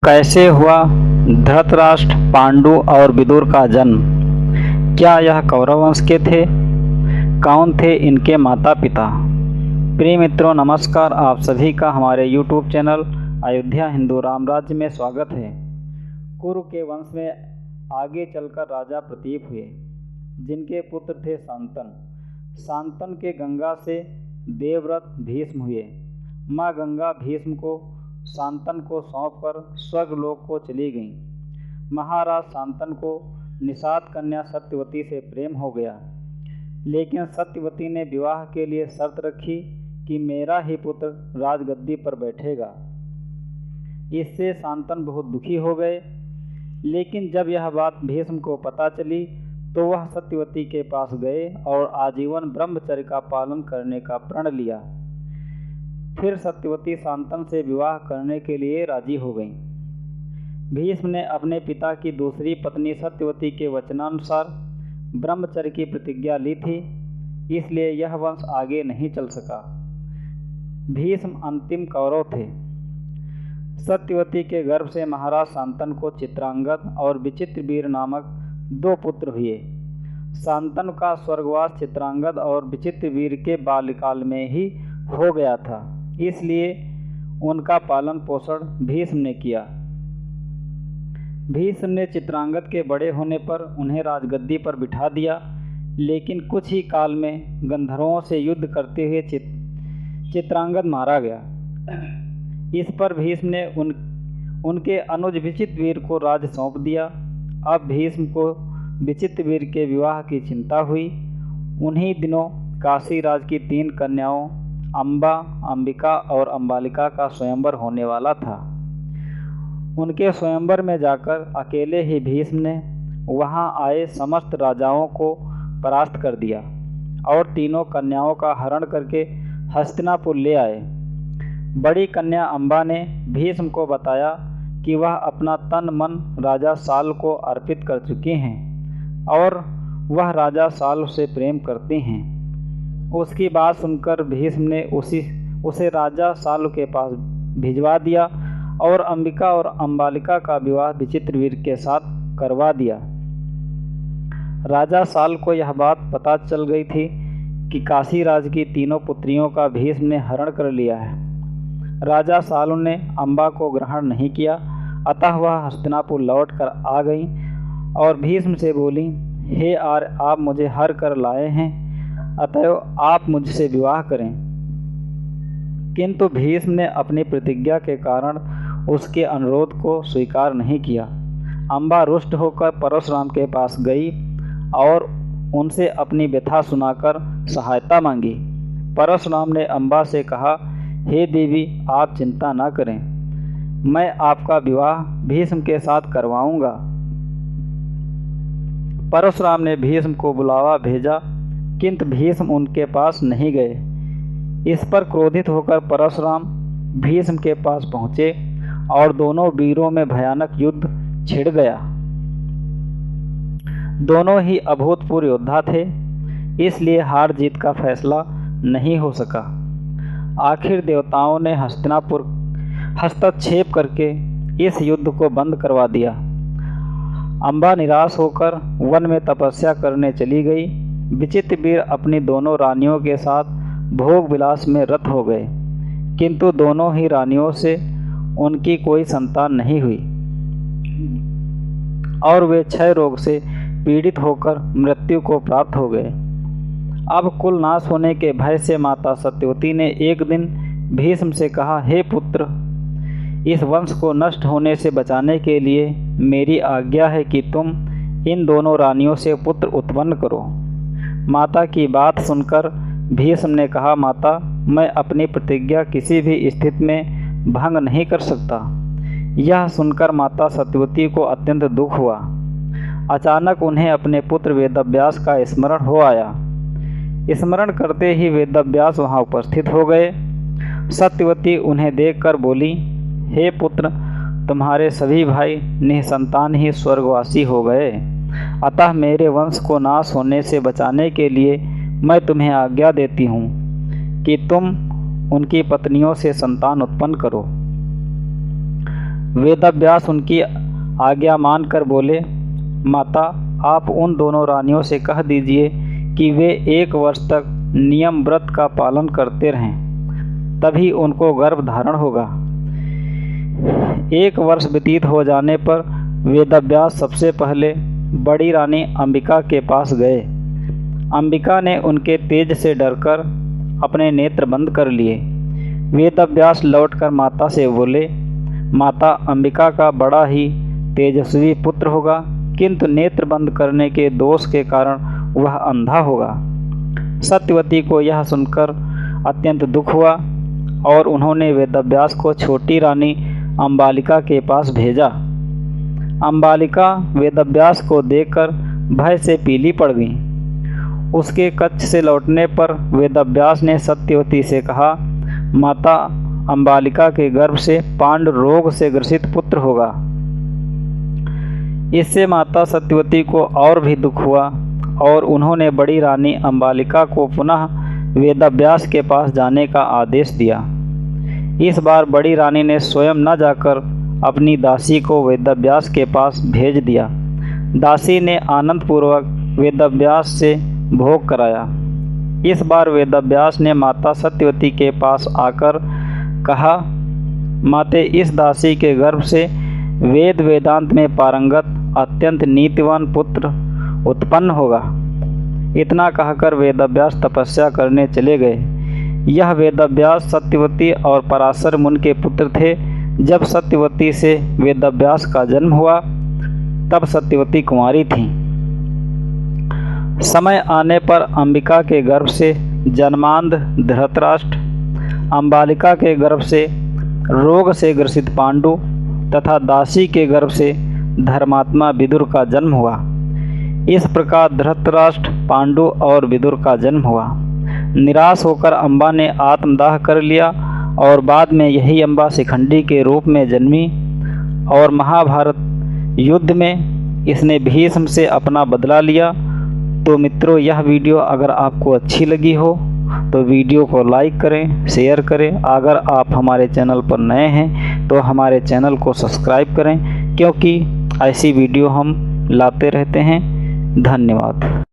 कैसे हुआ धृतराष्ट्र, पांडु और विदुर का जन्म? क्या यह कौरव वंश के थे? कौन थे इनके माता पिता? प्रिय मित्रों नमस्कार। आप सभी का हमारे YouTube चैनल अयोध्या हिंदू राम राज्य में स्वागत है। कुरु के वंश में आगे चलकर राजा प्रतीप हुए, जिनके पुत्र थे शांतन। शांतन के गंगा से देवव्रत भीष्म हुए। माँ गंगा भीष्म को शांतन को सौंपकर स्वर्गलोक को चली गईं। महाराज शांतन को निषाद कन्या सत्यवती से प्रेम हो गया, लेकिन सत्यवती ने विवाह के लिए शर्त रखी कि मेरा ही पुत्र राजगद्दी पर बैठेगा। इससे शांतन बहुत दुखी हो गए, लेकिन जब यह बात भीष्म को पता चली तो वह सत्यवती के पास गए और आजीवन ब्रह्मचर्य का पालन करने का प्रण लिया। फिर सत्यवती शांतन से विवाह करने के लिए राजी हो गईं। भीष्म ने अपने पिता की दूसरी पत्नी सत्यवती के वचनानुसार ब्रह्मचर्य की प्रतिज्ञा ली थी, इसलिए यह वंश आगे नहीं चल सका। भीष्म अंतिम कौरव थे। सत्यवती के गर्भ से महाराज शांतन को चित्रांगद और विचित्रवीर नामक दो पुत्र हुए। शांतन का स्वर्गवास चित्रांगद और विचित्रवीर के बाल्यकाल में ही हो गया था, इसलिए उनका पालन पोषण भीष्म ने किया। भीष्म ने चित्रांगद के बड़े होने पर उन्हें राजगद्दी पर बिठा दिया, लेकिन कुछ ही काल में गंधर्वों से युद्ध करते हुए चित्रांगद मारा गया। इस पर भीष्म ने उनके अनुज विचित्रवीर को राज्य सौंप दिया। अब भीष्म को विचित्रवीर के विवाह की चिंता हुई। उन्हीं दिनों काशी राज की 3 कन्याओं अंबा, अंबिका और अंबालिका का स्वयंवर होने वाला था। उनके स्वयंवर में जाकर अकेले ही भीष्म ने वहां आए समस्त राजाओं को परास्त कर दिया और तीनों कन्याओं का हरण करके हस्तिनापुर ले आए। बड़ी कन्या अंबा ने भीष्म को बताया कि वह अपना तन मन राजा साल को अर्पित कर चुकी हैं और वह राजा साल से प्रेम करती हैं। उसकी बात सुनकर भीष्म ने उसे राजा साल के पास भिजवा दिया और अंबिका और अंबालिका का विवाह विचित्रवीर के साथ करवा दिया। राजा साल को यह बात पता चल गई थी कि काशी राज की तीनों पुत्रियों का भीष्म ने हरण कर लिया है। राजा साल ने अंबा को ग्रहण नहीं किया, अतः वह हस्तिनापुर लौट कर आ गई और भीष्म से बोली, हे आर्य, आप मुझे हर कर लाए हैं, अतएव आप मुझसे विवाह करें। किंतु भीष्म ने अपनी प्रतिज्ञा के कारण उसके अनुरोध को स्वीकार नहीं किया। अंबा रुष्ट होकर परशुराम के पास गई और उनसे अपनी व्यथा सुनाकर सहायता मांगी। परशुराम ने अंबा से कहा, हे देवी, आप चिंता न करें, मैं आपका विवाह भीष्म के साथ करवाऊंगा। परशुराम ने भीष्म को बुलावा भेजा, किंतु भीष्म उनके पास नहीं गए। इस पर क्रोधित होकर परशुराम भीष्म के पास पहुँचे और दोनों वीरों में भयानक युद्ध छिड़ गया। दोनों ही अभूतपूर्व योद्धा थे, इसलिए हार जीत का फैसला नहीं हो सका। आखिर देवताओं ने हस्तक्षेप करके इस युद्ध को बंद करवा दिया। अंबा निराश होकर वन में तपस्या करने चली गई। विचित्रवीर अपनी दोनों रानियों के साथ भोग विलास में रत हो गए, किंतु दोनों ही रानियों से उनकी कोई संतान नहीं हुई और वे क्षय रोग से पीड़ित होकर मृत्यु को प्राप्त हो गए। अब कुल नाश होने के भय से माता सत्यवती ने एक दिन भीष्म से कहा, हे पुत्र, इस वंश को नष्ट होने से बचाने के लिए मेरी आज्ञा है कि तुम इन दोनों रानियों से पुत्र उत्पन्न करो। माता की बात सुनकर भीष्म ने कहा, माता, मैं अपनी प्रतिज्ञा किसी भी स्थिति में भंग नहीं कर सकता। यह सुनकर माता सत्यवती को अत्यंत दुख हुआ। अचानक उन्हें अपने पुत्र वेदव्यास का स्मरण हो आया। स्मरण करते ही वेदव्यास वहां उपस्थित हो गए। सत्यवती उन्हें देखकर बोली, हे पुत्र, तुम्हारे सभी भाई निसंतान ही स्वर्गवासी हो गए, अतः मेरे वंश को नाश होने से बचाने के लिए मैं तुम्हें आज्ञा देती हूँ कि तुम उनकी पत्नियों से संतान उत्पन्न करो। वेदव्यास उनकी आज्ञा मानकर बोले, माता आप उन दोनों रानियों से कह दीजिए कि वे 1 वर्ष तक नियम व्रत का पालन करते रहें, तभी उनको गर्भ धारण होगा। 1 वर्ष व्यतीत हो जाने पर वेदव्यास सबसे पहले बड़ी रानी अंबिका के पास गए। अंबिका ने उनके तेज से डरकर अपने नेत्र बंद कर लिए। वेदव्यास लौटकर माता से बोले, माता अंबिका का बड़ा ही तेजस्वी पुत्र होगा, किंतु नेत्र बंद करने के दोष के कारण वह अंधा होगा। सत्यवती को यह सुनकर अत्यंत दुख हुआ और उन्होंने वेदव्यास को छोटी रानी अंबालिका के पास भेजा। अंबालिका वेदव्यास को देखकर भय से पीली पड़ गई। उसके कक्ष से लौटने पर वेदव्यास ने सत्यवती से कहा, माता अंबालिका के गर्भ से पांडु रोग से ग्रसित पुत्र होगा। इससे माता सत्यवती को और भी दुख हुआ और उन्होंने बड़ी रानी अंबालिका को पुनः वेदव्यास के पास जाने का आदेश दिया। इस बार बड़ी रानी ने स्वयं न जाकर अपनी दासी को वेदव्यास के पास भेज दिया। दासी ने आनंदपूर्वक वेदव्यास से भोग कराया। इस बार वेदव्यास ने माता सत्यवती के पास आकर कहा, माते इस दासी के गर्भ से वेद वेदांत में पारंगत अत्यंत नीतिवान पुत्र उत्पन्न होगा। इतना कहकर वेदव्यास तपस्या करने चले गए। यह वेदव्यास सत्यवती और पराशर मुनि के पुत्र थे। जब सत्यवती से वेदव्यास का जन्म हुआ तब सत्यवती कुंवारी थीं। समय आने पर अंबिका के गर्भ से जन्मांध धृतराष्ट्र, अंबालिका के गर्भ से रोग से ग्रसित पांडु तथा दासी के गर्भ से धर्मात्मा विदुर का जन्म हुआ। इस प्रकार धृतराष्ट्र, पांडु और विदुर का जन्म हुआ। निराश होकर अम्बा ने आत्मदाह कर लिया और बाद में यही अम्बा शिखंडी के रूप में जन्मी और महाभारत युद्ध में इसने भीष्म से अपना बदला लिया। तो मित्रों, यह वीडियो अगर आपको अच्छी लगी हो तो वीडियो को लाइक करें, शेयर करें। अगर आप हमारे चैनल पर नए हैं तो हमारे चैनल को सब्सक्राइब करें, क्योंकि ऐसी वीडियो हम लाते रहते हैं। धन्यवाद।